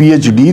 PhD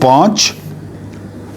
5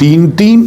3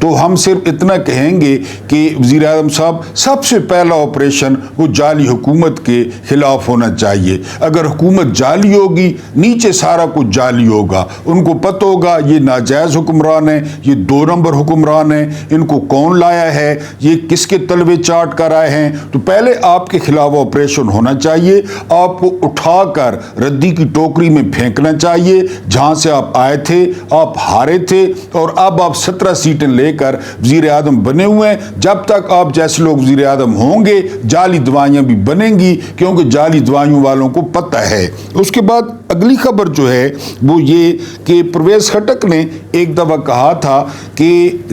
تو ہم صرف اتنا کہیں گے کہ وزیر اعظم صاحب سب سے پہلا آپریشن وہ جعلی حکومت کے خلاف ہونا چاہیے. اگر حکومت جعلی ہوگی نیچے سارا کچھ جعلی ہوگا. ان کو پتہ ہوگا یہ ناجائز حکمران ہیں, یہ 2 نمبر حکمران ہیں, ان کو کون لایا ہے, یہ کس کے تلوے چاٹ کر آئے ہیں. تو پہلے آپ کے خلاف آپریشن ہونا چاہیے, آپ کو اٹھا کر ردی کی ٹوکری میں پھینکنا چاہیے. جہاں سے آپ آئے تھے آپ ہارے تھے, اور اب آپ 17 سیٹیں لے کر وزیر اعظم بنے ہوئے ہیں. جب تک آپ جیسے لوگ وزیر اعظم ہوں گے جعلی دوائیاں بھی بنیں گی, کیونکہ جعلی دوائیوں والوں کو پتہ ہے. اس کے بعد اگلی خبر جو ہے وہ یہ کہ پرویز خٹک نے ایک دفعہ کہا تھا کہ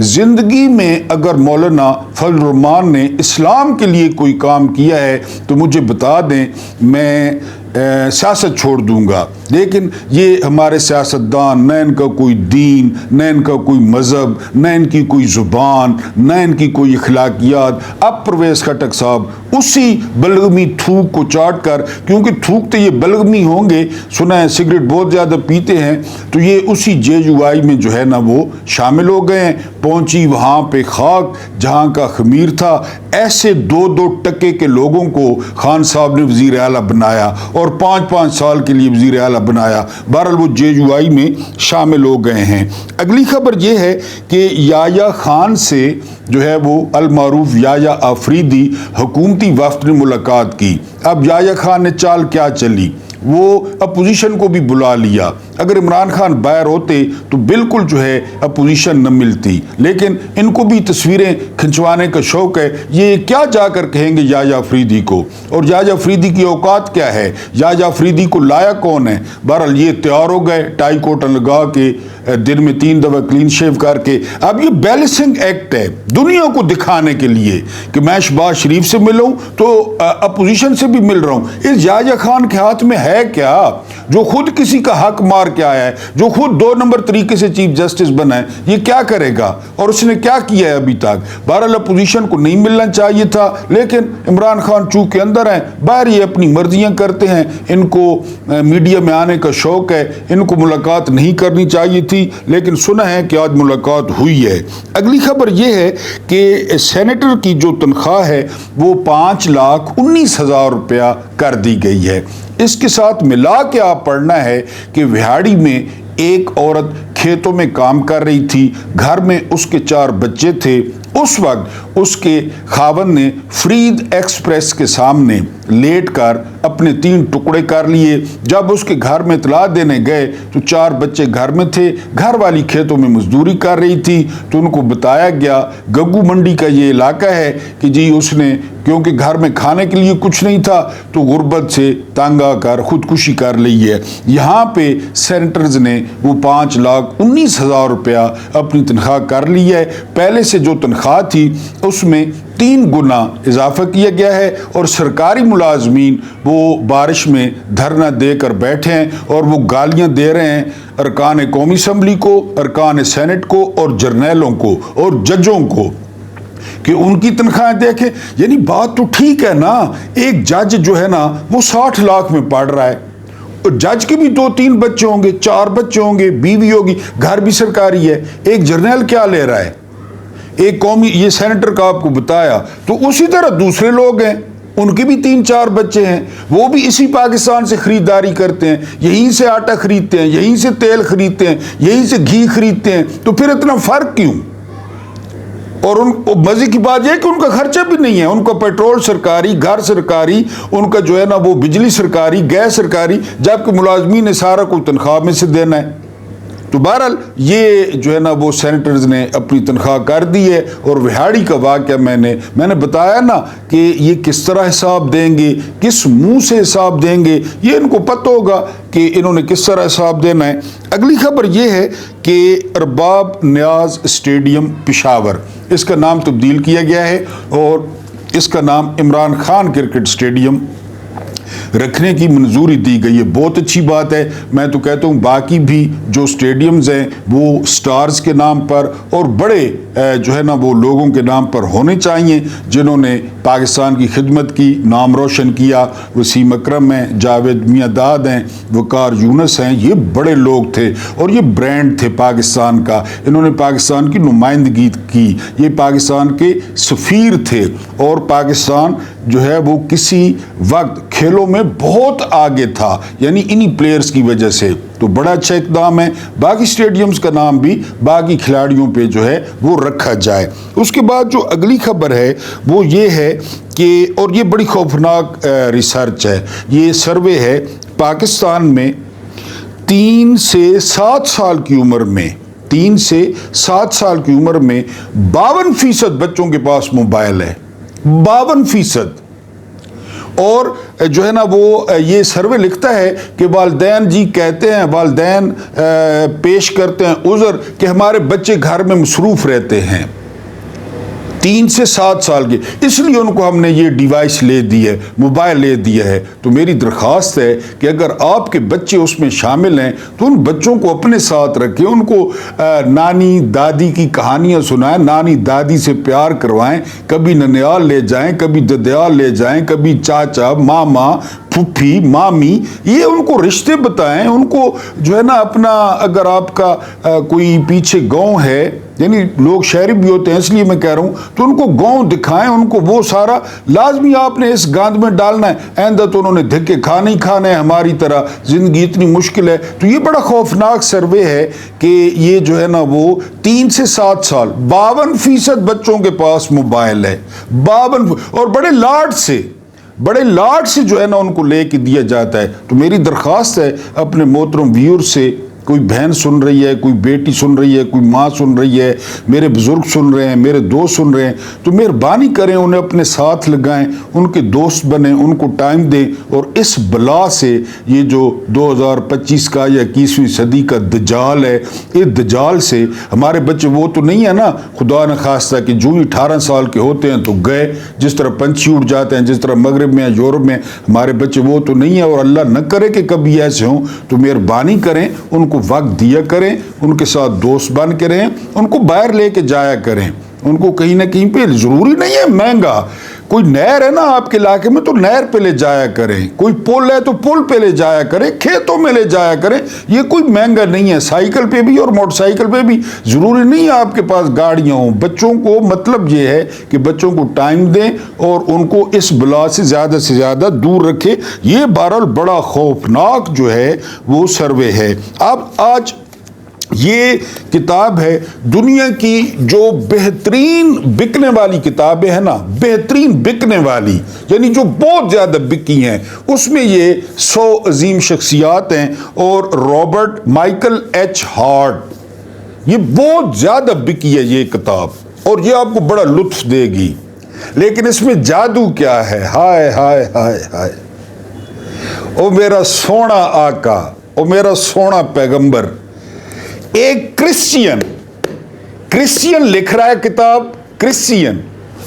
زندگی میں اگر مولانا فضل الرحمان نے اسلام کے لیے کوئی کام کیا ہے تو مجھے بتا دیں, میں سیاست چھوڑ دوں گا. لیکن یہ ہمارے سیاستدان, نہ ان کا کوئی دین, نہ ان کا کوئی مذہب, نہ ان کی کوئی زبان, نہ ان کی کوئی اخلاقیات. اب پرویز خٹک صاحب اسی بلغمی تھوک کو چاٹ کر, کیونکہ تھوکتے یہ بلغمی ہوں گے, سنا ہے سگریٹ بہت زیادہ پیتے ہیں, تو یہ اسی JUI میں جو ہے نا وہ شامل ہو گئے ہیں. پہنچی وہاں پہ خاک جہاں کا خمیر تھا. ایسے 2 ٹکے کے لوگوں کو خان صاحب نے وزیر اعلیٰ بنایا اور 5 سال کے لیے وزیر اعلیٰ بنایا. بہرحال وہ JUI میں شامل ہو گئے ہیں. اگلی خبر یہ ہے کہ یحییٰ خان سے جو ہے وہ المعروف یحییٰ آفریدی حکومتی وفد نے ملاقات کی. اب یحییٰ خان نے چال کیا چلی, وہ اپوزیشن کو بھی بلا لیا. اگر عمران خان باہر ہوتے تو بالکل جو ہے اپوزیشن نہ ملتی, لیکن ان کو بھی تصویریں کھنچوانے کا شوق ہے. یہ کیا جا کر کہیں گے یحییٰ آفریدی کو, اور یحییٰ آفریدی کی اوقات کیا ہے, یحییٰ آفریدی کو لایا کون ہے. بہرحال یہ تیار ہو گئے ٹائی کوٹ لگا کے, دن میں 3 دفعہ کلین شیو کر کے. اب یہ بیلنسنگ ایکٹ ہے دنیا کو دکھانے کے لیے کہ میں شہباز شریف سے ملوں تو اپوزیشن سے بھی مل رہا ہوں. اس یحییٰ خان کے ہاتھ میں ہے کیا, جو خود کسی کا حق مار کے آیا ہے, جو خود 2 نمبر طریقے سے چیف جسٹس بنا ہے, یہ کیا کرے گا, اور اس نے کیا کیا ہے ابھی تک. بہرحال اپوزیشن کو نہیں ملنا چاہیے تھا, لیکن عمران خان چونکہ اندر ہیں, باہر یہ اپنی مرضیاں کرتے ہیں. ان کو میڈیا میں آنے کا شوق ہے, ان کو ملاقات نہیں کرنی چاہیے تھی, لیکن سنا ہے کہ آج ملاقات ہوئی ہے. اگلی خبر یہ ہے کہ سینیٹر کی جو تنخواہ ہے وہ 5,19,000 روپیہ کر دی گئی ہے. اس کے ساتھ ملا کے آپ پڑھنا ہے کہ وہاڑی میں ایک عورت کھیتوں میں کام کر رہی تھی, گھر میں اس کے 4 بچے تھے. اس وقت اس کے خاوند نے فرید ایکسپریس کے سامنے لیٹ کر اپنے 3 ٹکڑے کر لیے. جب اس کے گھر میں اطلاع دینے گئے تو 4 بچے گھر میں تھے, گھر والی کھیتوں میں مزدوری کر رہی تھی. تو ان کو بتایا گیا گگو منڈی کا یہ علاقہ ہے کہ جی اس نے کیونکہ گھر میں کھانے کے لیے کچھ نہیں تھا تو غربت سے تنگ آ کر خودکشی کر لی ہے. یہاں پہ سینیٹرز نے وہ 5,19,000 روپیہ اپنی تنخواہ کر لی ہے. پہلے سے جو تنخواہ تھی اس میں 3 گنا اضافہ کیا گیا ہے, اور سرکاری ملازمین وہ بارش میں دھرنا دے کر بیٹھے ہیں اور وہ گالیاں دے رہے ہیں ارکان قومی اسمبلی کو, ارکان سینٹ کو, اور جرنیلوں کو, اور ججوں کو کہ ان کی تنخواہیں دیکھیں. یعنی بات تو ٹھیک ہے نا, ایک جج جو ہے نا وہ 60 لاکھ میں پڑھ رہا ہے, اور جج کے بھی 2-3 بچے ہوں گے, 4 بچے ہوں گے, بیوی ہوگی, گھر بھی سرکاری ہے. ایک جرنیل کیا لے رہا ہے, ایک قومی, یہ سینیٹر کا آپ کو بتایا. تو اسی طرح دوسرے لوگ ہیں, ان کے بھی 3-4 بچے ہیں, وہ بھی اسی پاکستان سے خریداری کرتے ہیں, یہیں سے آٹا خریدتے ہیں, یہیں سے تیل خریدتے ہیں, یہیں سے گھی خریدتے ہیں. تو پھر اتنا فرق کیوں؟ اور ان مزے کی بات یہ کہ ان کا خرچہ بھی نہیں ہے, ان کا پیٹرول سرکاری, گھر سرکاری, ان کا جو ہے نا وہ بجلی سرکاری, گیس سرکاری, جبکہ ملازمین نے سارا کوئی تنخواہ میں سے دینا ہے. تو بہرحال یہ جو ہے نا وہ سینیٹرز نے اپنی تنخواہ کر دی ہے. اور وہاڑی کا واقعہ میں نے بتایا نا کہ یہ کس طرح حساب دیں گے, کس منہ سے حساب دیں گے, یہ ان کو پتہ ہوگا کہ انہوں نے کس طرح حساب دینا ہے. اگلی خبر یہ ہے کہ ارباب نیاز اسٹیڈیم پشاور, اس کا نام تبدیل کیا گیا ہے اور اس کا نام عمران خان کرکٹ اسٹیڈیم رکھنے کی منظوری دی گئی ہے، بہت اچھی بات ہے۔ میں تو کہتا ہوں باقی بھی جو اسٹیڈیمز ہیں وہ سٹارز کے نام پر اور بڑے جو ہے نا وہ لوگوں کے نام پر ہونے چاہیے جنہوں نے پاکستان کی خدمت کی، نام روشن کیا۔ وسیم اکرم ہیں، جاوید میاں داد ہیں، وقار یونس ہیں، یہ بڑے لوگ تھے اور یہ برانڈ تھے پاکستان کا، انہوں نے پاکستان کی نمائندگی کی، یہ پاکستان کے سفیر تھے اور پاکستان جو ہے وہ کسی وقت کھیلوں میں بہت آگے تھا، یعنی انہی پلیئرز کی وجہ سے۔ تو بڑا اچھا اقدام ہے، باقی اسٹیڈیمز کا نام بھی باقی کھلاڑیوں پہ جو ہے وہ رکھا جائے۔ اس کے بعد جو اگلی خبر ہے وہ یہ ہے کہ، اور یہ بڑی خوفناک ریسرچ ہے، یہ سروے ہے پاکستان میں 3 سے 7 سال کی عمر میں 3 سے 7 سال کی عمر میں 52% بچوں کے پاس موبائل ہے، 52%۔ اور جو ہے نا وہ یہ سروے لکھتا ہے کہ والدین جی کہتے ہیں، والدین پیش کرتے ہیں عذر کہ ہمارے بچے گھر میں مصروف رہتے ہیں 3 سے 7 سال کے، اس لیے ان کو ہم نے یہ ڈیوائس لے دی ہے، موبائل لے دیا ہے۔ تو میری درخواست ہے کہ اگر آپ کے بچے اس میں شامل ہیں تو ان بچوں کو اپنے ساتھ رکھیں، ان کو نانی دادی کی کہانیاں سنائیں، نانی دادی سے پیار کروائیں، کبھی ننیال لے جائیں، کبھی ددیال لے جائیں، کبھی چاچا، ماما، پھپھی، مامی، یہ ان کو رشتے بتائیں، ان کو جو ہے نا اپنا، اگر آپ کا کوئی پیچھے گاؤں ہے، یعنی لوگ شہری بھی ہوتے ہیں اس لیے میں کہہ رہا ہوں، تو ان کو گاؤں دکھائیں، ان کو وہ سارا لازمی آپ نے اس گاند میں ڈالنا ہے۔ آئندہ تو انہوں نے دھکے کھانے ہی کھانے ہیں، ہماری طرح زندگی اتنی مشکل ہے۔ تو یہ بڑا خوفناک سروے ہے کہ یہ جو ہے نا وہ 3 سے 7 سال 52% بچوں کے پاس موبائل ہے، 52، اور بڑے لاڈ سے جو ہے نا ان کو لے کے دیا جاتا ہے۔ تو میری درخواست ہے اپنے محترم ویور سے، کوئی بہن سن رہی ہے، کوئی بیٹی سن رہی ہے، کوئی ماں سن رہی ہے، میرے بزرگ سن رہے ہیں، میرے دوست سن رہے ہیں، تو مہربانی کریں انہیں اپنے ساتھ لگائیں، ان کے دوست بنیں، ان کو ٹائم دیں، اور اس بلا سے، یہ جو 2025 کا یا 21ویں صدی کا دجال ہے، یہ دجال سے ہمارے بچے وہ تو نہیں ہے نا خدا نہ خواستہ کہ جو ہی 18 سال کے ہوتے ہیں تو گئے، جس طرح پنچھی اڑ جاتے ہیں، جس طرح مغرب میں یورپ میں، ہمارے بچے وہ تو نہیں ہے، اور اللہ نہ کرے کہ کبھی ایسے ہوں۔ تو مہربانی کریں ان کو وقت دیا کریں، ان کے ساتھ دوست بن کے رہیں، ان کو باہر لے کے جایا کریں، ان کو کہیں نہ کہیں پہ، ضروری نہیں ہے مہنگا، کوئی نہر ہے نا آپ کے علاقے میں تو نہر پہ لے جایا کریں، کوئی پل ہے تو پل پہ لے جایا کریں، کھیتوں میں لے جایا کریں، یہ کوئی مہنگا نہیں ہے، سائیکل پہ بھی اور موٹر سائیکل پہ بھی، ضروری نہیں ہے آپ کے پاس گاڑیاں ہوں۔ بچوں کو مطلب یہ ہے کہ بچوں کو ٹائم دیں اور ان کو اس بلا سے زیادہ دور رکھیں۔ یہ بہرحال بڑا خوفناک جو ہے وہ سروے ہے۔ اب آج یہ کتاب ہے دنیا کی جو بہترین بکنے والی کتابیں ہیں نا، بہترین بکنے والی، یعنی جو بہت زیادہ بکی ہیں، اس میں یہ 100 عظیم شخصیات ہیں، اور رابرٹ مائیکل ایچ ہارٹ، یہ بہت زیادہ بکی ہے یہ کتاب، اور یہ آپ کو بڑا لطف دے گی۔ لیکن اس میں جادو کیا ہے، ہائے ہائے ہائے ہائے، او میرا سونا آقا، او میرا سونا پیغمبر، ایک کرسچین لکھ رہا ہے کتاب، کرسچین،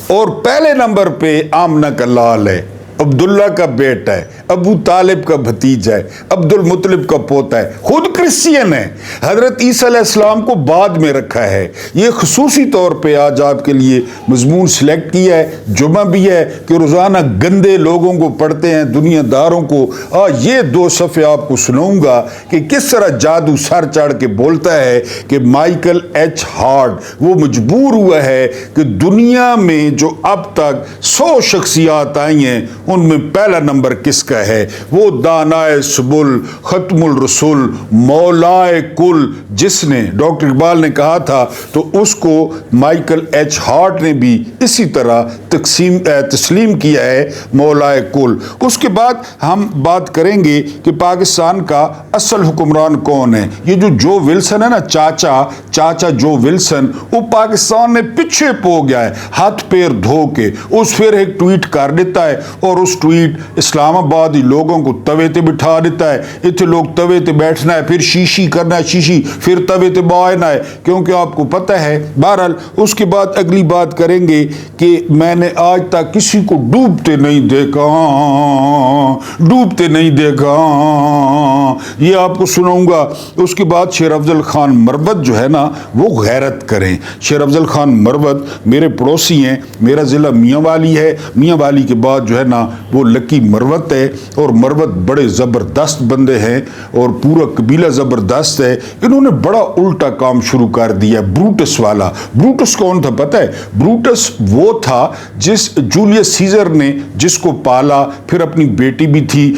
اور پہلے نمبر پہ آمنہ کا لال ہے، عبداللہ کا بیٹا ہے، ابو طالب کا بھتیجا ہے، عبد المطلب کا پوتا ہے، خود کرسچین ہے، حضرت عیسیٰ علیہ السلام کو بعد میں رکھا ہے۔ یہ خصوصی طور پہ آج آپ کے لیے مضمون سلیکٹ کیا ہے، جمعہ بھی ہے کہ روزانہ گندے لوگوں کو پڑھتے ہیں، دنیا داروں کو، اور یہ 2 صفحے آپ کو سناؤں گا کہ کس طرح جادو سر چڑھ کے بولتا ہے کہ مائیکل ایچ ہارٹ وہ مجبور ہوا ہے کہ دنیا میں جو اب تک 100 شخصیات آئی ہیں ان میں پہلا نمبر کس کا ہے؟ وہ دانائے سبل، ختم الرسول، مولائے کل، جس نے ڈاکٹر اقبال نے کہا تھا، تو اس کو مائیکل ایچ ہارٹ نے بھی اسی طرح تسلیم کیا ہے، مولائے کل۔ اس کے بعد ہم بات کریں گے کہ پاکستان کا اصل حکمران کون ہے۔ یہ جو ولسن ہے نا، چاچا جو ولسن، وہ پاکستان میں پیچھے پو گیا ہے، ہاتھ پیر دھو کے، اس پھر ایک ٹویٹ کر دیتا ہے، اور اس ٹویٹ اسلام آباد بعد ہی لوگوں کو توے تے بٹھا دیتا ہے. اتنے لوگ توے تے بیٹھنا ہے, پھر شیشی کرنا ہے, شیشی پھر توے تے بہانا ہے, کیونکہ آپ کو پتہ ہے. بہرحال اس کے بعد اگلی بات کریں گے کہ میں نے آج تک کسی کو ڈوبتے نہیں دیکھا, ڈوبتے نہیں دیکھا, یہ آپ کو سناؤں گا. اس کے بعد شیر افضل خان مروت جو ہے نا وہ غیرت کریں. شیر افضل خان مروت میرے پڑوسی ہیں, میرا ضلع میاں والی ہے, میاں والی کے بعد جو ہے نا وہ لکی مروت ہے, اور مروت بڑے زبردست بندے ہیں اور پورا قبیلہ زبردست ہے. انہوں نے بڑا الٹا کام شروع کر دیا, بروٹس والا. بروٹس کون تھا پتہ ہے؟ بروٹس وہ تھا جس جولیس سیزر نے جس کو پالا, پھر اپنی بیٹی بھی تھی,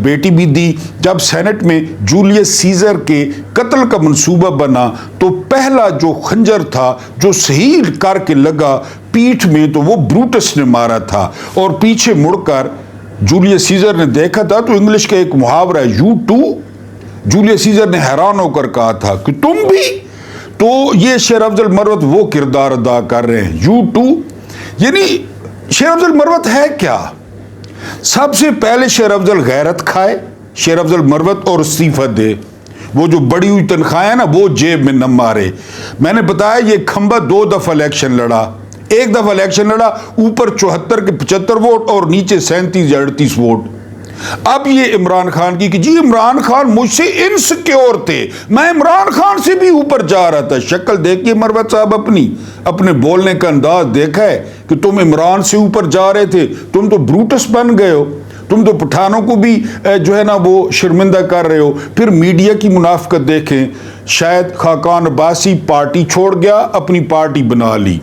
بیٹی بھی دی. جب سینٹ میں جولیس سیزر کے قتل کا منصوبہ بنا تو پہلا جو خنجر تھا جو صحیح کر کے لگا پیٹھ میں تو وہ بروٹس نے مارا تھا. اور پیچھے مڑ کر جولیس سیزر نے دیکھا تھا تو انگلش کا ایک محاورہ ہے یو ٹو. جولیس سیزر نے حیران ہو کر کہا تھا کہ تم بھی. تو یہ شیر افضل مروت وہ کردار ادا کر رہے ہیں, یو ٹو. یعنی شیر افضل مروت ہے کیا؟ سب سے پہلے شیر افضل غیرت کھائے, شیر افضل مروت, اور استعفیٰ دے. وہ جو بڑی ہوئی تنخواہیں ہیں نا وہ جیب میں نہ مارے. میں نے بتایا یہ کھمبا 2 دفعہ الیکشن لڑا, ایک دفعہ الیکشن لڑا اوپر 74 کے 75 ووٹ اور نیچے 37 یا 38 ووٹ. اب یہ عمران خان کی کہ جی عمران خان مجھ سے انسیکیور تھے, میں عمران خان سے بھی اوپر جا رہا تھا. شکل دیکھیے مروت صاحب, اپنے بولنے کا انداز دیکھا ہے کہ تم عمران سے اوپر جا رہے تھے, تم تو بروٹس بن گئے ہو, تم تو پٹھانوں کو بھی جو ہے نا وہ شرمندہ کر رہے ہو. پھر میڈیا کی منافقت دیکھیں, شاید خاقان عباسی پارٹی چھوڑ گیا, اپنی پارٹی بنا لی,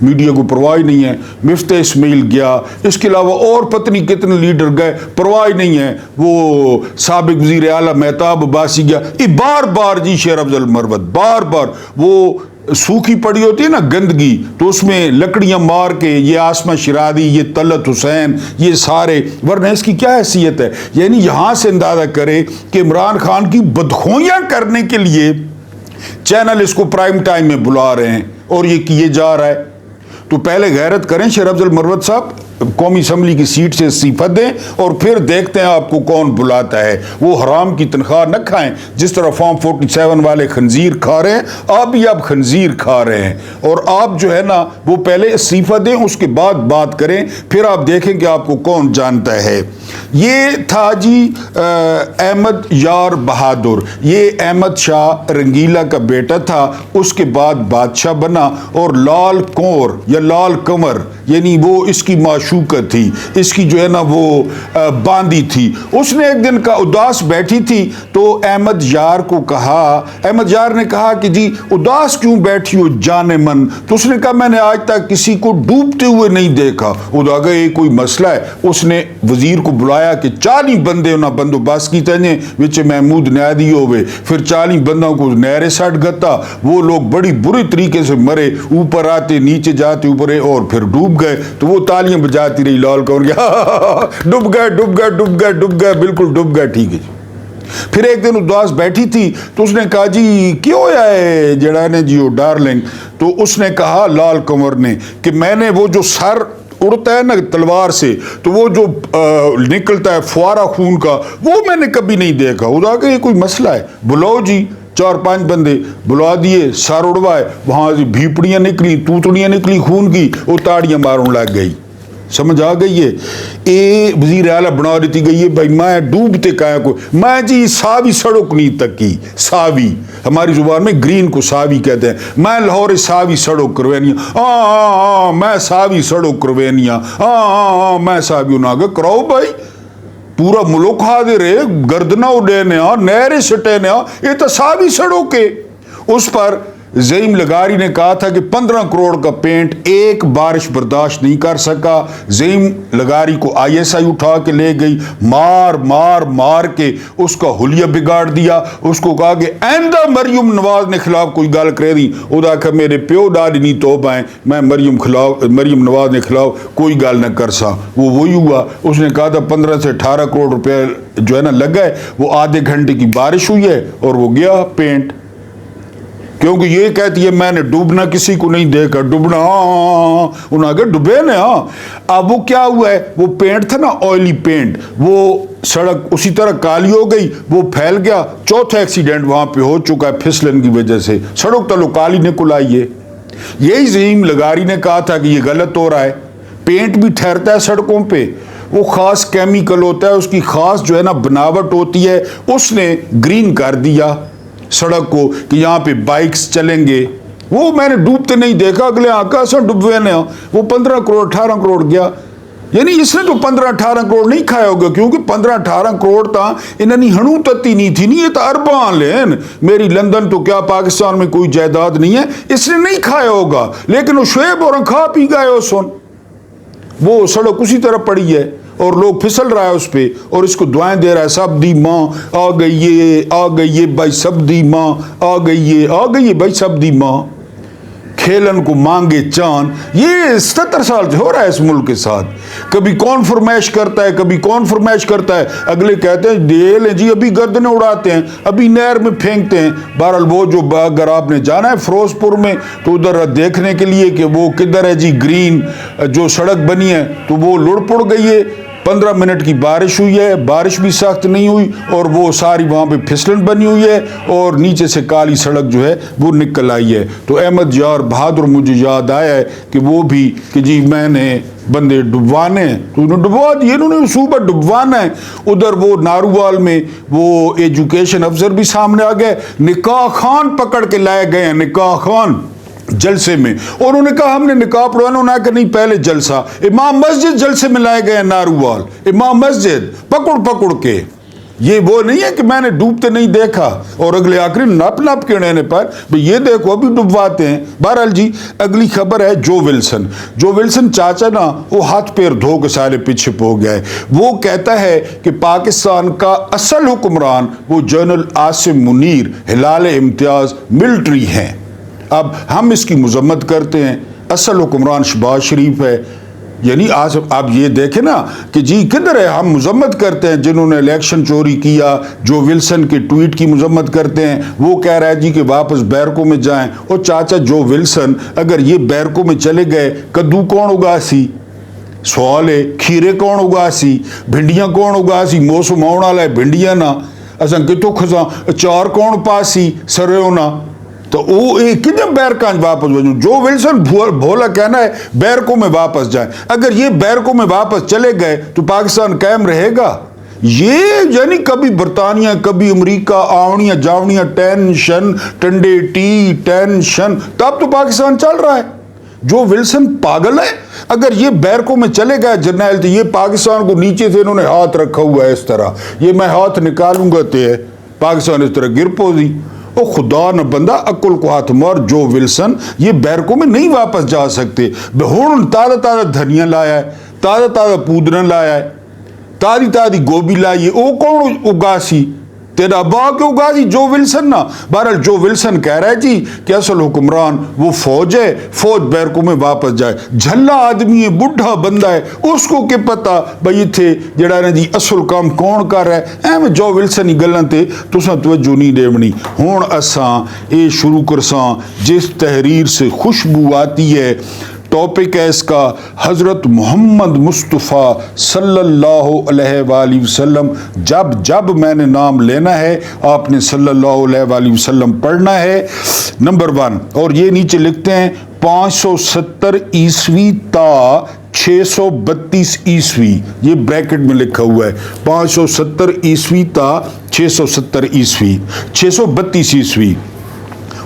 میڈیا کو پرواہ نہیں ہے. مفتاح اسماعیل گیا, اس کے علاوہ اور پتہ نہیں کتنے لیڈر گئے, پرواہ نہیں ہے. وہ سابق وزیر اعلیٰ مہتاب عباسی گیا. یہ بار بار جی شیر افضل مروت بار بار وہ سوکھی پڑی ہوتی ہے نا گندگی, تو اس میں لکڑیاں مار کے یہ آسمہ شرادی, یہ طلعت حسین, یہ سارے, ورنہ اس کی کیا حیثیت ہے؟ یعنی یہاں سے اندازہ کرے کہ عمران خان کی بدخوئیاں کرنے کے لیے چینل اس کو پرائم ٹائم میں بلا رہے ہیں اور یہ کیے جا رہا ہے. تو پہلے غیرت کریں شیر افضل مروت صاحب, قومی اسمبلی کی سیٹ سے استعفیٰ دیں اور پھر دیکھتے ہیں آپ کو کون بلاتا ہے. وہ حرام کی تنخواہ نہ کھائیں, جس طرح فارم 47 والے خنزیر کھا رہے ہیں, آپ بھی اب خنزیر کھا رہے ہیں. اور آپ جو ہے نا وہ پہلے استعفیٰ دیں, اس کے بعد بات کریں, پھر آپ دیکھیں کہ آپ کو کون جانتا ہے. یہ تھا جی احمد یار بہادر, یہ احمد شاہ رنگیلا کا بیٹا تھا, اس کے بعد بادشاہ بنا. اور لال کنور یا لال کنور یعنی وہ اس کی معشوقہ تھی, اس کی جو ہے نا وہ باندی تھی. اس نے ایک دن کا اداس بیٹھی تھی تو احمد یار کو کہا, احمد یار نے کہا کہ جی اداس کیوں بیٹھی ہو جانے من؟ تو اس نے کہا میں نے آج تک کسی کو ڈوبتے ہوئے نہیں دیکھا. ادا گئے یہ کوئی مسئلہ ہے. اس نے وزیر کو بلایا کہ 40 بندے انہاں بندوبست کی تجھیں وچ محمود نیادی ہوئے, پھر 40 بندوں کو نہرے سٹ گتا, وہ لوگ بڑی بری طریقے سے مرے, اوپر آتے نیچے جاتے اوپر, اور پھر ڈوب گئے. تو وہ تالیاں بجاتی رہی لال کور گیا, ڈوب گئے ڈوب گئے ڈوب گئے ڈوب گئے, بالکل ڈوب گئے. ٹھیک ہے جی. پھر ایک دن اداس بیٹھی تھی تو اس نے کہا جی کیوں ہے جڑا نے جی وہ ڈارلنگ؟ تو اس نے کہا لال کنور نے کہ میں نے وہ جو سر اڑتا ہے نا تلوار سے, تو وہ جو نکلتا ہے فوارہ خون کا, وہ میں نے کبھی نہیں دیکھا. ادا کہ یہ کوئی مسئلہ ہے, بلاؤ جی. 4-5 بندے بلا دیے, سر اڑوائے, وہاں سے بھیپڑیاں نکلی, توتڑیاں نکلی خون کی, وہ تاڑیاں ماروں لگ گئی. سمجھ آ گئی ہے؟ اے وزیر اعلیٰ بنا دیتی گئی ہے بھائی میں ڈوبتے کہاں کو, میں جی ساوی سڑک نہیں تک کی, ساوی ہماری زبان میں گرین کو ساوی کہتے ہیں, میں لاہور ساوی سڑک کروینیاں, میں ساوی سڑک کروینیاں, میں ساوی نہ گے کراؤ بھائی. پورا ملک حاضر ہے, گردنا اڈینے نہریں سٹینے, یہ تو ساوی سڑک ہے. اس پر زعیم لغاری نے کہا تھا کہ 15 کروڑ کا پینٹ ایک بارش برداشت نہیں کر سکا. زعیم لغاری کو ISI اٹھا کے لے گئی, مار مار مار کے اس کا حلیہ بگاڑ دیا. اس کو کہا کہ آئندہ مریم نواز نے خلاف کوئی گل کرے دی, ادا کہ میرے پیو ڈاڈی نہیں توبہ ہیں, میں مریم نواز نے خلاف کوئی گل نہ کر سا. وہ وہی ہوا. اس نے کہا تھا 15 سے 18 کروڑ روپے جو ہے نا لگ گئے, وہ آدھے گھنٹے کی بارش ہوئی ہے اور وہ گیا پینٹ. کیونکہ یہ کہتی ہے میں نے ڈوبنا کسی کو نہیں دیکھا، ڈوبنا انہوں نے ڈوبے نا۔ اب وہ کیا ہوا ہے، وہ پینٹ تھا نا آئلی پینٹ، وہ سڑک اسی طرح کالی ہو گئی، وہ پھیل گیا۔ چوتھا ایکسیڈنٹ وہاں پہ ہو چکا ہے پھسلن کی وجہ سے، سڑک تلو کالی نکل آئی ہے۔ یہی زعیم لغاری نے کہا تھا کہ یہ غلط ہو رہا ہے، پینٹ بھی ٹھہرتا ہے سڑکوں پہ، وہ خاص کیمیکل ہوتا ہے، اس کی خاص جو ہے نا بناوٹ ہوتی ہے، اس نے گرین کر دیا سڑک کو کہ یہاں پہ بائکس چلیں گے۔ وہ میں نے ڈوبتے نہیں دیکھا، اگلے آقا سے ڈوبے نے، وہ 15 کروڑ 18 کروڑ گیا۔ یعنی اس نے تو 15-18 کروڑ نہیں کھایا ہوگا، کیونکہ 15-18 کروڑ تا انہوں نے ہنو تتی نہیں تھی، نہیں یہ تو ارباں لین میری لندن تو کیا پاکستان میں کوئی جائیداد نہیں ہے، اس نے نہیں کھایا ہوگا، لیکن وہ شعیب اور کھا پی گئے ہو سن۔ وہ سڑک اسی طرح پڑی ہے اور لوگ پھسل رہا ہے اس پہ، اور اس کو دعائیں دے رہا ہے، سب دی ماں آ گئی ہے بھائی، سب دی ماں آ گئی ہے بھائی، سب دی ماں کھیلن کو مانگے چاند۔ یہ 77 سال سے ہو رہا ہے اس ملک کے ساتھ، کبھی کون فرمائش کرتا ہے، کبھی کون فرمائش کرتا ہے، اگلے کہتے ہیں دے لیں جی، ابھی گردنیں اڑاتے ہیں، ابھی نہر میں پھینکتے ہیں۔ بہرحال وہ جو اگر آپ نے جانا ہے فیروز پور میں تو ادھر دیکھنے کے لیے کہ وہ کدھر ہے جی گرین جو سڑک بنی ہے، تو وہ لڑ پڑ گئی ہے۔ 15 منٹ کی بارش ہوئی ہے، بارش بھی سخت نہیں ہوئی، اور وہ ساری وہاں پہ پھسلن بنی ہوئی ہے، اور نیچے سے کالی سڑک جو ہے وہ نکل آئی ہے۔ تو احمد یار بہادر مجھے یاد آیا ہے کہ وہ بھی کہ جی میں نے بندے ڈبوانے ہیں، تو انہوں نے ڈبوا دیے، انہوں نے صوبہ ڈبوانا ہے۔ ادھر وہ نارووال میں وہ ایجوکیشن افسر بھی سامنے آ گئے، نکاح خان پکڑ کے لائے گئے ہیں، نکاح خان جلسے میں، اور انہوں نے کہا ہم نے نکاح پڑھوانا، انہوں نے کہا نہیں پہلے جلسہ۔ امام مسجد جلسے میں لائے گئے ہیں نارووال، امام مسجد پکڑ کے۔ یہ وہ نہیں ہے کہ میں نے ڈوبتے نہیں دیکھا، اور اگلے آخری نپ کے رہنے پر یہ دیکھو ابھی ڈبواتے ہیں۔ بہرحال جی اگلی خبر ہے جو ولسن چاچا نا وہ ہاتھ پیر دھو کے سارے پیچھے ہو گیا ہے۔ وہ کہتا ہے کہ پاکستان کا اصل حکمران وہ جنرل عاصم منیر ہلال امتیاز ملٹری ہیں۔ اب ہم اس کی مذمت کرتے ہیں، اصل حکمران شہباز شریف ہے۔ یعنی آپ یہ دیکھیں نا کہ جی کدھر ہے، ہم مذمت کرتے ہیں جنہوں نے الیکشن چوری کیا، جو ولسن کے ٹویٹ کی مذمت کرتے ہیں، وہ کہہ رہا ہے جی کہ واپس بیرکوں میں جائیں۔ اور چاچا جو ولسن اگر یہ بیرکوں میں چلے گئے، کدو کون اگاسی؟ سوال ہے، کھیرے کون اگاسی؟ بھنڈیاں کون اگاسی؟ موسم آنے والا ہے بھنڈیاں نہ اصا کتوں خزاں چار کون پاسی سریوں نہ، تو وہ کتنے بیرکان واپس بجوں؟ جو ولسن بھولا کہنا ہے بیرکوں میں واپس جائیں۔ اگر یہ بیرکوں میں واپس چلے گئے تو پاکستان قائم رہے گا؟ یہ یعنی کبھی برطانیہ کبھی امریکہ، آوڑیاں جاوڑیاں، ٹینشن ٹنڈے ٹی ٹینشن، تب تو پاکستان چل رہا ہے۔ جو ولسن پاگل ہے، اگر یہ بیرکوں میں چلے گئے جرنیل تو یہ پاکستان کو نیچے سے انہوں نے ہاتھ رکھا ہوا ہے اس طرح، یہ میں ہاتھ نکالوں گا تے پاکستان اس طرح گر پوزی۔ او خدا نہ بندہ عقل کو ہاتھ مار، جو ولسن یہ بیرکوں میں نہیں واپس جا سکتے۔ بہون تازہ دھنیا لایا ہے، تازہ پودنا لایا ہے، تازی گوبھی لائی ہے، وہ کون اگاسی؟ تیرا ابا کے اگاسی جو ولسن نہ۔ بہرحال جو ولسن کہہ رہا ہے جی کہ اصل حکمران وہ فوج ہے، فوج بیرکوں میں واپس جائے۔ جھلا آدمی ہے، بڈھا بندہ ہے، اس کو کہ پتا بھئی تھے جڑا نا جی اصل کام کون کر رہا ہے۔ ایم جو ولسن ہی گلن تے تساں توجہ نہیں دیونی۔ ہون اساں اے شروع کرساں جس تحریر سے خوشبو آتی ہے، ٹاپک ہے اس کا حضرت محمد مصطفیٰ صلی اللہ علیہ وآلہ وسلم۔ جب میں نے نام لینا ہے آپ نے صلی اللہ علیہ وآلہ وسلم پڑھنا ہے، نمبر 1۔ اور یہ نیچے لکھتے ہیں 570 عیسوی تا 632 عیسوی، یہ بریکٹ میں لکھا ہوا ہے، 570 عیسوی تا 670 عیسوی، 632 عیسوی۔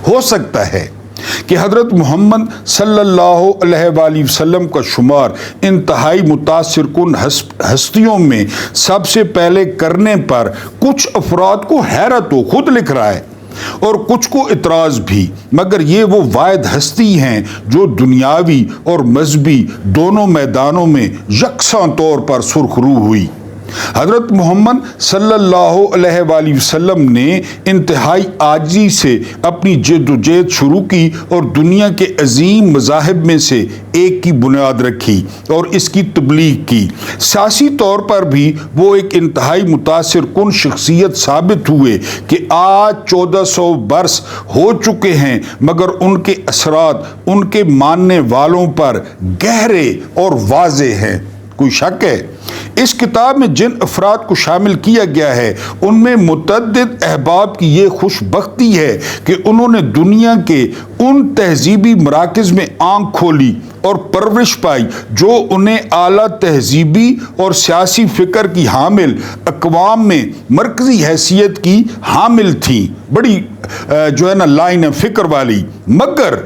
ہو سکتا ہے کہ حضرت محمد صلی اللہ علیہ وآلہ وسلم کا شمار انتہائی متاثر کن ہستیوں میں سب سے پہلے کرنے پر کچھ افراد کو حیرت ہو، خود لکھ رہا ہے، اور کچھ کو اعتراض بھی، مگر یہ وہ واحد ہستی ہیں جو دنیاوی اور مذہبی دونوں میدانوں میں یکساں طور پر سرخرو ہوئی۔ حضرت محمد صلی اللہ علیہ وآلہ وسلم نے انتہائی عاجزی سے اپنی جد و جہد شروع کی اور دنیا کے عظیم مذاہب میں سے ایک کی بنیاد رکھی اور اس کی تبلیغ کی۔ سیاسی طور پر بھی وہ ایک انتہائی متاثر کن شخصیت ثابت ہوئے کہ آج 1400 برس ہو چکے ہیں، مگر ان کے اثرات ان کے ماننے والوں پر گہرے اور واضح ہیں۔ کوئی شک ہے؟ اس کتاب میں جن افراد کو شامل کیا گیا ہے ان میں متعدد احباب کی یہ خوش بختی ہے کہ انہوں نے دنیا کے ان تہذیبی مراکز میں آنکھ کھولی اور پرورش پائی جو انہیں اعلیٰ تہذیبی اور سیاسی فکر کی حامل اقوام میں مرکزی حیثیت کی حامل تھیں، بڑی لائن فکر والی۔ مگر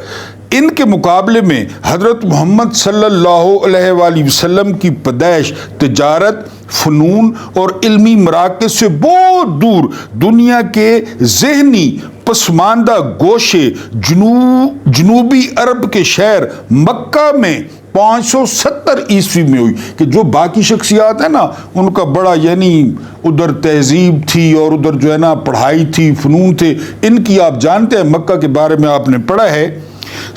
ان کے مقابلے میں حضرت محمد صلی اللہ علیہ وآلہ وسلم کی پیدائش تجارت، فنون اور علمی مراکز سے بہت دور دنیا کے ذہنی پسماندہ گوشے جنوبی عرب کے شہر مکہ میں 570 عیسوی میں ہوئی، کہ جو باقی شخصیات ہیں نا ان کا بڑا ادھر تہذیب تھی اور ادھر پڑھائی تھی، فنون تھے، ان کی آپ جانتے ہیں، مکہ کے بارے میں آپ نے پڑھا ہے۔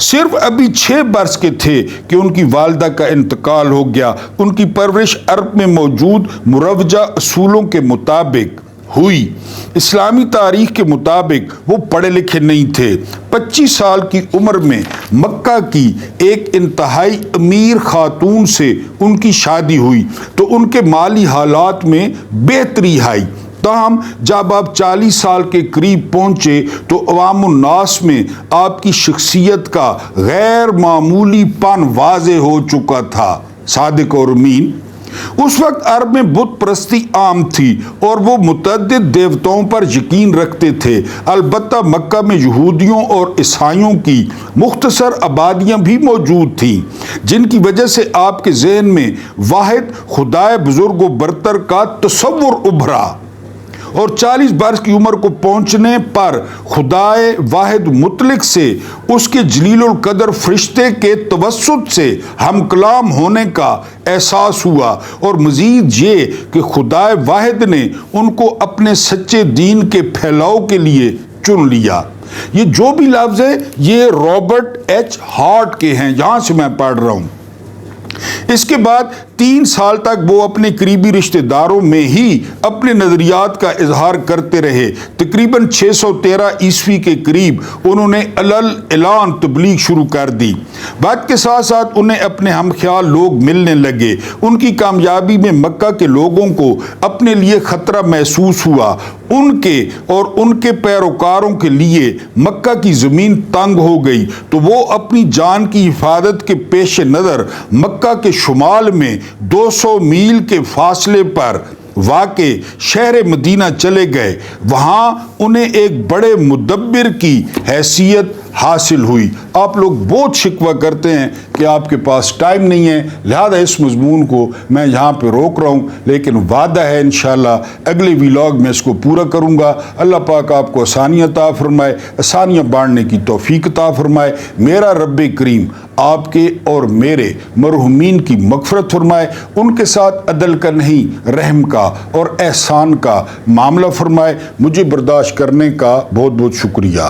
صرف ابھی 6 برس کے تھے کہ ان کی والدہ کا انتقال ہو گیا۔ ان کی پرورش عرب میں موجود مروجہ اصولوں کے مطابق ہوئی۔ اسلامی تاریخ کے مطابق وہ پڑھے لکھے نہیں تھے۔ 25 سال کی عمر میں مکہ کی ایک انتہائی امیر خاتون سے ان کی شادی ہوئی تو ان کے مالی حالات میں بہتری آئی۔ تاہم جب آپ 40 سال کے قریب پہنچے تو عوام الناس میں آپ کی شخصیت کا غیر معمولی پن واضح ہو چکا تھا۔ صادق اور امین۔ اس وقت عرب میں بت پرستی عام تھی اور وہ متعدد دیوتاؤں پر یقین رکھتے تھے۔ البتہ مکہ میں یہودیوں اور عیسائیوں کی مختصر آبادیاں بھی موجود تھیں، جن کی وجہ سے آپ کے ذہن میں واحد خدائے بزرگ و برتر کا تصور ابھرا، اور 40 برس کی عمر کو پہنچنے پر خدائے واحد مطلق سے اس کے جلیل القدر فرشتے کے توسط سے ہم کلام ہونے کا احساس ہوا، اور مزید یہ کہ خدائے واحد نے ان کو اپنے سچے دین کے پھیلاؤ کے لیے چن لیا۔ یہ جو بھی لفظ ہے یہ رابرٹ ایچ ہارٹ کے ہیں، یہاں سے میں پڑھ رہا ہوں۔ اس کے بعد 3 سال تک وہ اپنے قریبی رشتہ داروں میں ہی اپنے نظریات کا اظہار کرتے رہے۔ تقریباً 613 عیسوی کے قریب انہوں نے اعلان تبلیغ شروع کر دی۔ وقت کے ساتھ ساتھ انہیں اپنے ہم خیال لوگ ملنے لگے۔ ان کی کامیابی میں مکہ کے لوگوں کو اپنے لیے خطرہ محسوس ہوا۔ ان کے اور ان کے پیروکاروں کے لیے مکہ کی زمین تنگ ہو گئی تو وہ اپنی جان کی حفاظت کے پیش نظر مکہ کے شمال میں 200 میل کے فاصلے پر واقع شہر مدینہ چلے گئے۔ وہاں انہیں ایک بڑے مدبر کی حیثیت حاصل ہوئی۔ آپ لوگ بہت شکوہ کرتے ہیں کہ آپ کے پاس ٹائم نہیں ہے، لہذا اس مضمون کو میں یہاں پہ روک رہا ہوں، لیکن وعدہ ہے انشاءاللہ اگلے ویلاگ میں اس کو پورا کروں گا۔ اللہ پاک آپ کو آسانیاں عطا فرمائے، آسانیاں بانٹنے کی توفیق عطا فرمائے۔ میرا رب کریم آپ کے اور میرے مرحومین کی مغفرت فرمائے، ان کے ساتھ عدل کا نہیں رحم کا اور احسان کا معاملہ فرمائے۔ مجھے برداشت کرنے کا بہت بہت شکریہ۔